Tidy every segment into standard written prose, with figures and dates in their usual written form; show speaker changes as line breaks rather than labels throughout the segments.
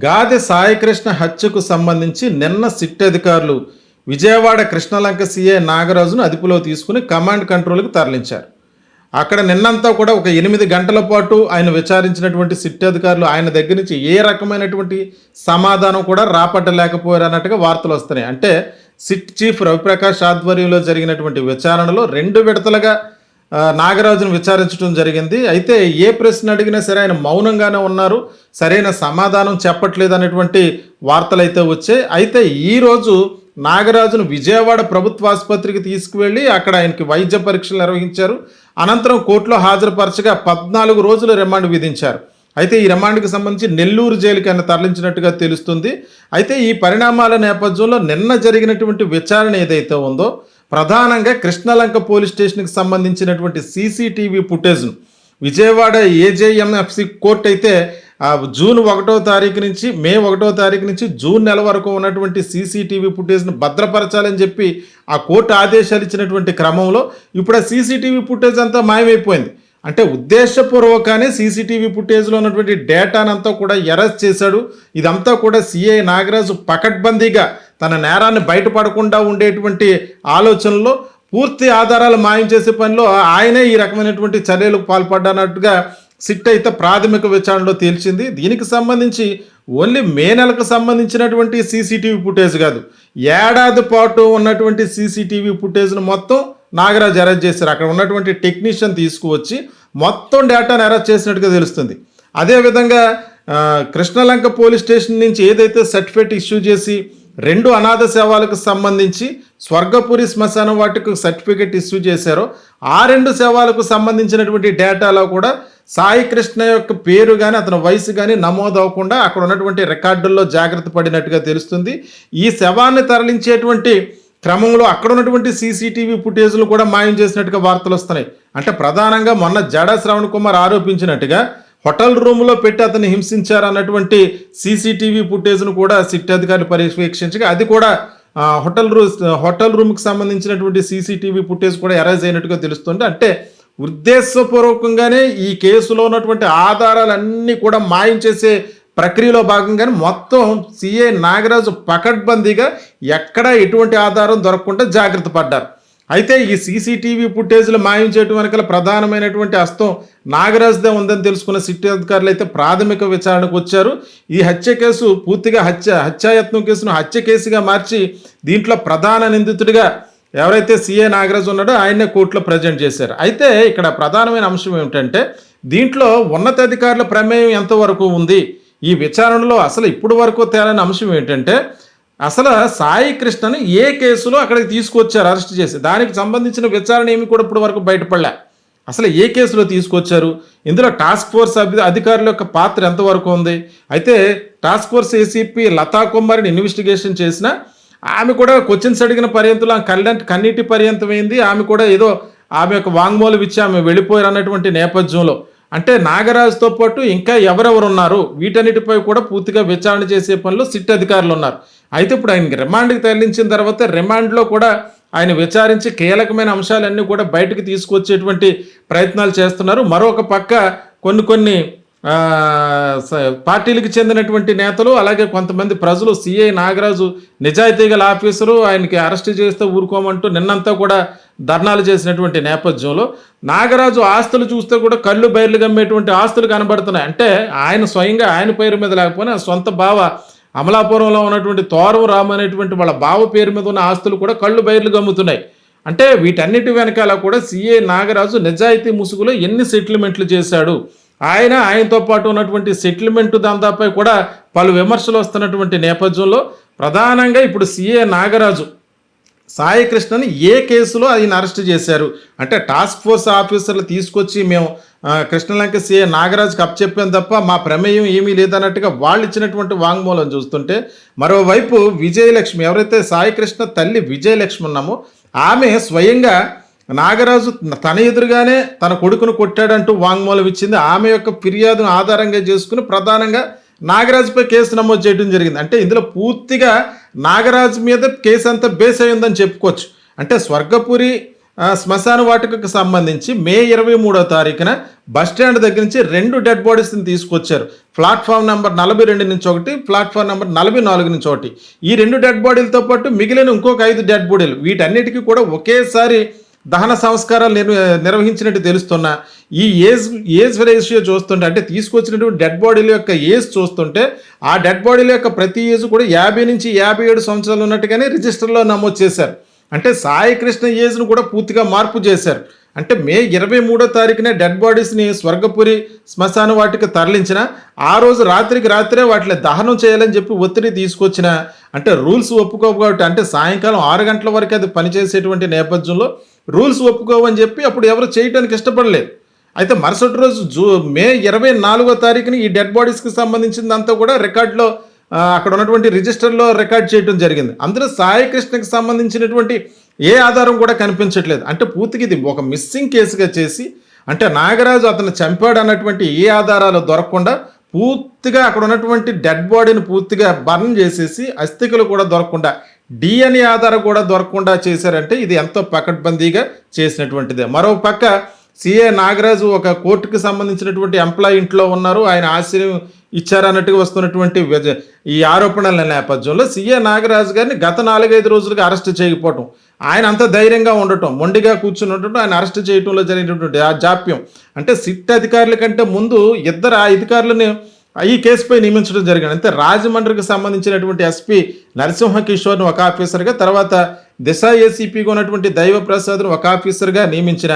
గాదె సాయికృష్ణ హత్యకు సంబంధించి నిన్న సిట్ అధికారులు విజయవాడ కృష్ణలంక సీఐ నాగరాజును అదుపులో తీసుకుని కమాండ్ కంట్రోల్కి తరలించారు. అక్కడ నిన్నంతా కూడా ఒక 8 గంటల పాటు ఆయన విచారించినటువంటి సిట్ అధికారులు ఆయన దగ్గర నుంచి ఏ రకమైనటువంటి సమాధానం కూడా రాపట్టలేకపోయారు అన్నట్టుగా వార్తలు వస్తున్నాయి. అంటే సిట్ చీఫ్ రవిప్రకాష్ ఆధ్వర్యంలో జరిగినటువంటి విచారణలో 2 విడతలుగా నాగరాజును విచారించడం జరిగింది. అయితే ఏ ప్రశ్న అడిగినా సరే ఆయన మౌనంగానే ఉన్నారు, సరైన సమాధానం చెప్పట్లేదు అనేటువంటి వార్తలు అయితే వచ్చాయి. అయితే ఈరోజు నాగరాజును విజయవాడ ప్రభుత్వ ఆసుపత్రికి తీసుకువెళ్ళి అక్కడ ఆయనకి వైద్య పరీక్షలు నిర్వహించారు. అనంతరం కోర్టులో హాజరుపరచగా 14 రోజుల రిమాండ్ విధించారు. అయితే ఈ రిమాండ్కి సంబంధించి నెల్లూరు జైలుకి ఆయన తరలించినట్టుగా తెలుస్తుంది. అయితే ఈ పరిణామాల నేపథ్యంలో నిన్న జరిగినటువంటి విచారణ ఏదైతే ఉందో ప్రధానంగా కృష్ణలంక పోలీస్ స్టేషన్కి సంబంధించినటువంటి సీసీటీవీ ఫుటేజ్ను విజయవాడ ఏజేఎంఎఫ్సి కోర్టు అయితే జూన్ 1వ తారీఖు నుంచి మే 1వ తారీఖు నుంచి జూన్ నెల వరకు ఉన్నటువంటి సీసీటీవీ ఫుటేజ్ను భద్రపరచాలని చెప్పి ఆ కోర్టు ఆదేశాలు ఇచ్చినటువంటి క్రమంలో ఇప్పుడు ఆ సీసీటీవీ ఫుటేజ్ అంతా మాయమైపోయింది. అంటే ఉద్దేశపూర్వకంగానే సీసీటీవీ ఫుటేజ్లో ఉన్నటువంటి డేటానంతా కూడా అరెస్ట్ చేశాడు. ఇదంతా కూడా సిఐ నాగరాజు పకడ్బందీగా తన నేరాన్ని బయటపడకుండా ఉండేటువంటి ఆలోచనలో పూర్తి ఆధారాలు మాయం చేసే పనిలో ఆయనే ఈ రకమైనటువంటి చర్యలకు పాల్పడ్డన్నట్టుగా సిట్ అయితే ప్రాథమిక విచారణలో తేల్చింది. దీనికి సంబంధించి ఓన్లీ మే నెలకు సంబంధించినటువంటి సీసీటీవీ ఫుటేజ్ కాదు, ఏడాది పాటు ఉన్నటువంటి సీసీటీవీ ఫుటేజ్ను మొత్తం నాగరాజు అరెస్ట్ చేశారు. అక్కడ ఉన్నటువంటి టెక్నీషియన్ తీసుకువచ్చి మొత్తం డేటాను అరెస్ట్ చేసినట్టుగా తెలుస్తుంది. అదేవిధంగా కృష్ణలంక పోలీస్ స్టేషన్ నుంచి ఏదైతే సర్టిఫికేట్ ఇష్యూ చేసి 2 అనాథ శవాలకు సంబంధించి స్వర్గపురి శ్మశాన వాటికి సర్టిఫికేట్ ఇష్యూ చేశారో ఆ 2 శవాలకు సంబంధించినటువంటి డేటాలో కూడా సాయి కృష్ణ యొక్క పేరు కానీ అతని వయసు కానీ నమోదు అవ్వకుండా అక్కడ ఉన్నటువంటి రికార్డుల్లో జాగ్రత్త పడినట్టుగా తెలుస్తుంది. ఈ శవాన్ని తరలించేటువంటి క్రమంలో అక్కడ ఉన్నటువంటి సీసీటీవీ ఫుటేజ్లు కూడా మాయం చేసినట్టుగా వార్తలు వస్తున్నాయి. అంటే ప్రధానంగా మొన్న జడా శ్రవణ్ కుమార్ ఆరోపించినట్టుగా హోటల్ రూమ్లో పెట్టి అతన్ని హింసించారు అన్నటువంటి సీసీటీవీ ఫుటేజ్ను కూడా సిట్ అధికారులు పర్యవేక్షించగా అది కూడా హోటల్ రూమ్కి సంబంధించినటువంటి సీసీటీవీ ఫుటేజ్ కూడా ఎరేజ్ అయినట్టుగా తెలుస్తుంది. అంటే ఉద్దేశపూర్వకంగానే ఈ కేసులో ఉన్నటువంటి ఆధారాలన్నీ కూడా మాయం చేసే ప్రక్రియలో భాగంగానే మొత్తం సిఐ నాగరాజు పకడ్బందీగా ఎక్కడా ఎటువంటి ఆధారం దొరకకుండా జాగ్రత్త పడ్డారు. అయితే ఈ సీసీటీవీ ఫుటేజ్లు మాయం చేయడం వెనకాల ప్రధానమైనటువంటి హస్తం నాగరాజుదే ఉందని తెలుసుకున్న సిట్ అధికారులు అయితే ప్రాథమిక విచారణకు వచ్చారు. ఈ హత్య కేసు పూర్తిగా హత్యాయత్నం కేసును హత్య కేసుగా మార్చి దీంట్లో ప్రధాన నిందితుడిగా ఎవరైతే సిఐ నాగరాజు ఉన్నాడో ఆయన్నే కోర్టులో ప్రజెంట్ చేశారు. అయితే ఇక్కడ ప్రధానమైన అంశం ఏమిటంటే దీంట్లో ఉన్నతాధికారుల ప్రమేయం ఎంతవరకు ఉంది, ఈ విచారణలో అసలు ఇప్పుడు వరకు తేలని అంశం ఏంటంటే అసలు సాయి కృష్ణను ఏ కేసులో అక్కడికి తీసుకొచ్చారు అరెస్ట్ చేసి, దానికి సంబంధించిన విచారణ ఏమి కూడా ఇప్పుడు వరకు బయటపడలే. అసలు ఏ కేసులో తీసుకొచ్చారు, ఇందులో టాస్క్ ఫోర్స్ అధికారుల యొక్క పాత్ర ఎంతవరకు ఉంది. అయితే టాస్క్ ఫోర్స్ ఏసీపీ లతా కుమార్ని ఇన్వెస్టిగేషన్ చేసిన ఆమె కూడా క్వశ్చన్స్ అడిగిన పర్యంతులు కన్నీటి పర్యంతమైంది. ఆమె కూడా ఏదో ఆమె యొక్క వాంగ్మూలం ఇచ్చి ఆమె వెళ్ళిపోయారు అన్నటువంటి నేపథ్యంలో అంటే నాగరాజుతో పాటు ఇంకా ఎవరెవరు ఉన్నారు వీటన్నిటిపై కూడా పూర్తిగా విచారణ చేసే పనిలో సిట్ అధికారులు ఉన్నారు. అయితే ఇప్పుడు ఆయనకి రిమాండ్కి తరలించిన తర్వాత రిమాండ్లో కూడా ఆయన విచారించి కీలకమైన అంశాలన్నీ కూడా బయటకు తీసుకొచ్చేటువంటి ప్రయత్నాలు చేస్తున్నారు. మరొక పక్క కొన్ని పార్టీలకు చెందినటువంటి నేతలు అలాగే కొంతమంది ప్రజలు సిఐ నాగరాజు నిజాయితీ గల ఆఫీసరు ఆయనకి అరెస్ట్ చేస్తే ఊరుకోమంటూ నిన్నంతా కూడా ధర్నాలు చేసినటువంటి నేపథ్యంలో నాగరాజు ఆస్తులు చూస్తే కూడా కళ్ళు బయర్లు గమ్మేటువంటి ఆస్తులు కనబడుతున్నాయి. అంటే ఆయన స్వయంగా ఆయన పేరు మీద లేకపోయినా సొంత బావ అమలాపురంలో ఉన్నటువంటి తోరవ రామ్ అనేటువంటి వాళ్ళ బావ పేరు మీద ఉన్న ఆస్తులు కూడా కళ్ళు బయర్లు గమ్ముతున్నాయి. అంటే వీటన్నిటి వెనకాల కూడా సిఐ నాగరాజు నిజాయితీ ముసుగులో ఎన్ని సెటిల్మెంట్లు చేశాడు, ఆయనతో పాటు ఉన్నటువంటి సెటిల్మెంట్ దందాపై కూడా పలు విమర్శలు వస్తున్నటువంటి నేపథ్యంలో ప్రధానంగా ఇప్పుడు సిఐ నాగరాజు సాయి కృష్ణని ఏ కేసులో ఆయన అరెస్ట్ చేశారు అంటే టాస్క్ ఫోర్స్ ఆఫీసర్లు తీసుకొచ్చి మేము కృష్ణలంక సిఐ నాగరాజుకి అప్పచెప్పాం తప్ప మా ప్రమేయం ఏమీ లేదన్నట్టుగా వాళ్ళు ఇచ్చినటువంటి వాంగ్మూలం చూస్తుంటే మరోవైపు విజయలక్ష్మి ఎవరైతే సాయి కృష్ణ తల్లి విజయలక్ష్మి ఉన్నామో ఆమె స్వయంగా నాగరాజు తన ఎదురుగానే తన కొడుకును కొట్టాడంటూ వాంగ్మూలం ఇచ్చింది. ఆమె యొక్క ఫిర్యాదును ఆధారంగా చేసుకుని ప్రధానంగా నాగరాజుపై కేసు నమోదు చేయడం జరిగింది. అంటే ఇందులో పూర్తిగా నాగరాజు మీద కేసు అంతా బేస్ అయిందని చెప్పుకోవచ్చు. అంటే స్వర్గపురి శ్మశాన వాటికకు సంబంధించి మే 23వ తారీఖున బస్టాండ్ దగ్గర నుంచి 2 డెడ్ బాడీస్ని తీసుకొచ్చారు. ప్లాట్ఫామ్ నెంబర్ 42 నుంచి ఒకటి, ప్లాట్ఫామ్ నెంబర్ 44 నుంచి ఒకటి. ఈ 2 డెడ్ బాడీలతో పాటు మిగిలిన ఇంకొక 5 డెడ్ బాడీలు, వీటన్నిటికీ కూడా ఒకేసారి దహన సంస్కారాలు నిర్వహించినట్టు తెలుస్తున్నా ఈ ఏజ్ రేషియో చూస్తుంటే, అంటే తీసుకొచ్చినటువంటి డెడ్ బాడీల యొక్క ఏజ్ చూస్తుంటే ఆ డెడ్ బాడీల యొక్క ప్రతి ఏజ్ కూడా 50 నుంచి 57 సంవత్సరాలు ఉన్నట్టుగానే రిజిస్టర్లో నమోదు చేశారు. అంటే సాయి కృష్ణ ఏజ్ను కూడా పూర్తిగా మార్పు చేశారు. అంటే మే 23వ తారీఖునే డెడ్ బాడీస్ని స్వర్గపురి శ్మశాన వాటికి తరలించిన ఆ రోజు రాత్రికి రాత్రే వాటిని దహనం చేయాలని చెప్పి ఒత్తిడి తీసుకొచ్చిన, అంటే రూల్స్ ఒప్పుకోవు కాబట్టి, అంటే సాయంకాలం 6 గంటల వరకు అది పనిచేసేటువంటి నేపథ్యంలో రూల్స్ ఒప్పుకోవని చెప్పి అప్పుడు ఎవరు చేయడానికి ఇష్టపడలేదు. అయితే మరుసటి రోజు మే 24వ తారీఖున ఈ డెడ్ బాడీస్కి సంబంధించిందంతా కూడా రికార్డులో అక్కడ ఉన్నటువంటి రిజిస్టర్లో రికార్డ్ చేయడం జరిగింది. అందులో సాయి కృష్ణకి సంబంధించినటువంటి ఏ ఆధారం కూడా కనిపించట్లేదు. అంటే పూర్తిగా ఇది ఒక మిస్సింగ్ కేసుగా చేసి, అంటే నాగరాజు అతను చంపాడు అన్నటువంటి ఏ ఆధారాలు దొరకకుండా పూర్తిగా అక్కడ ఉన్నటువంటి డెడ్ బాడీని పూర్తిగా బర్న్ చేసేసి అస్థికలు కూడా దొరకకుండా, డిఎన్ఏ ఆధారం కూడా దొరకకుండా చేశారంటే ఇది ఎంతో పకడ్బందీగా చేసినటువంటిదే. మరో పక్క సిఏ నాగరాజు ఒక కోర్టుకు సంబంధించినటువంటి ఎంప్లాయీ ఇంట్లో ఉన్నారు, ఆయన ఆశ్రయం ఇచ్చారన్నట్టుగా వస్తున్నటువంటి ఈ ఆరోపణల నేపథ్యంలో సిఏ నాగరాజు గారిని గత 4-5 రోజులుగా అరెస్ట్ చేయకపోవటం, ఆయన అంత ధైర్యంగా ఉండటం, మొండిగా కూర్చుని ఉండటం, ఆయన అరెస్ట్ చేయడంలో జరిగినటువంటి ఆ జాప్యం, అంటే సిట్ అధికారుల కంటే ముందు ఇద్దరు అధికారులని ఈ కేసుపై నియమించడం జరిగింది. అంటే రాజమండ్రికి సంబంధించినటువంటి ఎస్పీ నరసింహ కిషోర్ను ఒక ఆఫీసర్గా, తర్వాత దిశ ఏసీపీగా ఉన్నటువంటి దైవ ప్రసాద్ను ఒక ఆఫీసర్గా నియమించిన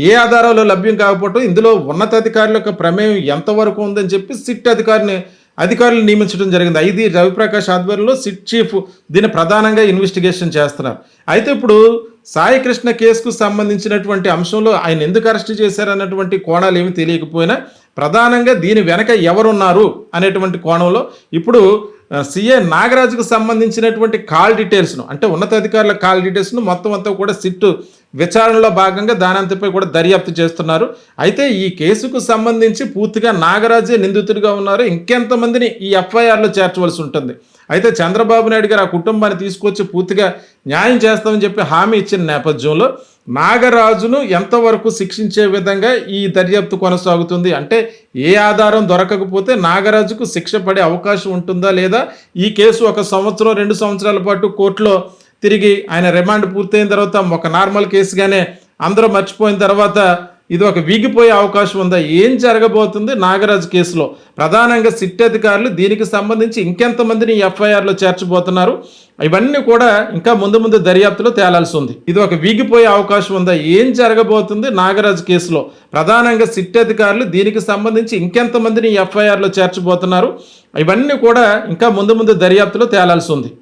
ఏ ఆధారాలు లభ్యం కాకపోవడం, ఇందులో ఉన్నతాధికారుల యొక్క ప్రమేయం ఎంతవరకు ఉందని చెప్పి సిట్ అధికారులు నియమించడం జరిగింది. ఇది రవిప్రకాష్ ఆధ్వర్యంలో సిట్ చీఫ్ దీన్ని ప్రధానంగా ఇన్వెస్టిగేషన్ చేస్తున్నారు. అయితే ఇప్పుడు సాయి కృష్ణ కేసుకు సంబంధించినటువంటి అంశంలో ఆయన ఎందుకు అరెస్ట్ చేశారన్నటువంటి కోణాలు ఏమి తెలియకపోయినా ప్రధానంగా దీని వెనక ఎవరున్నారు అనేటువంటి కోణంలో ఇప్పుడు సిఏ నాగరాజుకు సంబంధించినటువంటి కాల్ డీటెయిల్స్ను, అంటే ఉన్నతాధికారుల కాల్ డీటెయిల్స్ను మొత్తం అంతా కూడా సిట్టు విచారణలో భాగంగా దానంతపై కూడా దర్యాప్తు చేస్తున్నారు. అయితే ఈ కేసుకు సంబంధించి పూర్తిగా నాగరాజే నిందితుడిగా ఉన్నారు. ఇంకెంతమందిని ఈ ఎఫ్ఐఆర్లో చేర్చవలసి ఉంటుంది. అయితే చంద్రబాబు నాయుడు గారు ఆ కుటుంబాన్ని తీసుకొచ్చి పూర్తిగా న్యాయం చేస్తామని చెప్పి హామీ ఇచ్చిన నేపథ్యంలో నాగరాజును ఎంతవరకు శిక్షించే విధంగా ఈ దర్యాప్తు కొనసాగుతుంది, అంటే ఏ ఆధారం దొరకకపోతే నాగరాజుకు శిక్ష పడే అవకాశం ఉంటుందా లేదా, ఈ కేసు 1 సంవత్సరం 2 సంవత్సరాల పాటు కోర్టులో తిరిగి ఆయన రిమాండ్ పూర్తయిన తర్వాత ఒక నార్మల్ కేసుగానే అందరూ మర్చిపోయిన తర్వాత ఇది ఒక వీగిపోయే అవకాశం ఉందా, ఏం జరగబోతుంది నాగరాజు కేసులో? ప్రధానంగా సిట్ అధికారులు దీనికి సంబంధించి ఇంకెంతమందిని ఎఫ్ఐఆర్లో చేర్చబోతున్నారు, ఇవన్నీ కూడా ఇంకా ముందు దర్యాప్తులో తేలాల్సి ఉంది. ఇది ఒక వీగిపోయే అవకాశం ఉందా, ఏం జరగబోతుంది నాగరాజు కేసులో? ప్రధానంగా సిట్ అధికారులు దీనికి సంబంధించి ఇంకెంతమందిని ఎఫ్ఐఆర్లో చేర్చబోతున్నారు, ఇవన్నీ కూడా ఇంకా ముందు దర్యాప్తులో తేలాల్సి ఉంది.